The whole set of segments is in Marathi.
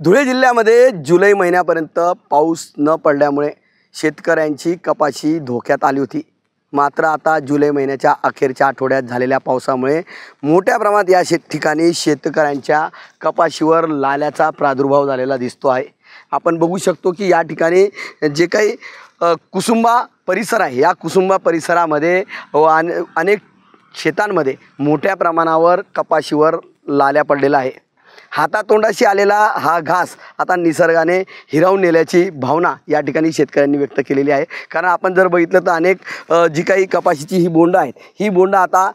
धुळे जिल्ह्यामध्ये जुलै महिन्यापर्यंत पाऊस न पडल्यामुळे शेतकऱ्यांची कपाशी धोक्यात आली होती। मात्र आता जुलै महिन्याच्या अखेरच्या आठवड्यात झालेल्या पावसामुळे मोठ्या प्रमाणात या ठिकाणी शेतकऱ्यांच्या कपाशीवर लाल्याचा प्रादुर्भाव झालेला दिसतो आहे। आपण बघू शकतो की या ठिकाणी जे काही कुसुंबा परिसर आहे, या कुसुंबा परिसरामध्ये अनेक शेतांमध्ये मोठ्या प्रमाणावर कपाशीवर लाल्या पडलेला आहे। हातातोंडाशी आलेला हा घास आता निसर्गाने हिरावून नेल्याची भावना या ठिकाणी शेतकऱ्यांनी व्यक्त केलेली आहे। कारण आपण जर बघितलं तर अनेक जी काही कपाशीची ही बोंड आहेत, ही बोंड आता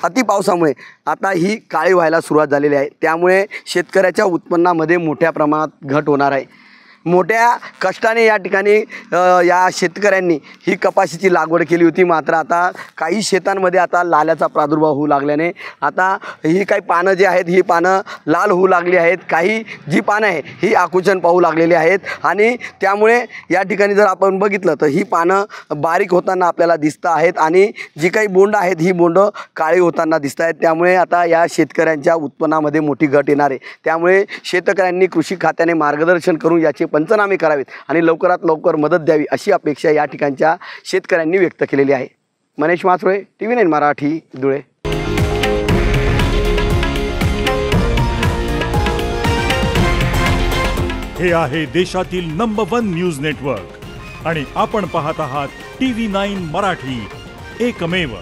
अति पावसामुळे आता ही काळी व्हायला सुरुवात झालेली आहे। त्यामुळे शेतकऱ्याच्या उत्पन्नामध्ये मोठ्या प्रमाणात घट होणार आहे। मोठ्या कष्टाने या ठिकाणी या शेतकऱ्यांनी ही कपाशीची लागवड केली होती। मात्र आता काही शेतांमध्ये आता लाल्याचा प्रादुर्भाव होऊ लागल्याने आता ही काही पानं जी आहेत, ही पानं लाल होऊ लागली आहेत। काही जी पानं आहे ही आकुंचन पाहू लागलेली आहेत आणि त्यामुळे या ठिकाणी जर आपण बघितलं तर ही पानं बारीक होताना आपल्याला दिसत आहेत आणि जी काही बोंड आहेत ही बोंड काळी होताना दिसत आहेत। त्यामुळे आता या शेतकऱ्यांच्या उत्पन्नामध्ये मोठी घट येणार आहे। त्यामुळे शेतकऱ्यांनी कृषी खात्याने मार्गदर्शन करून याचे पंचनामे करावेत आणि लवकरात लवकर मदत द्यावी अशी अपेक्षा या ठिकाणच्या शेतकऱ्यांनी व्यक्त केलेली आहे। मनीष मासुळे, TV9 मराठी, धुळे। हे आहे देशातील नंबर 1 न्यूज नेटवर्क आणि आपण पाहत आहात TV9 मराठी, एकमेव।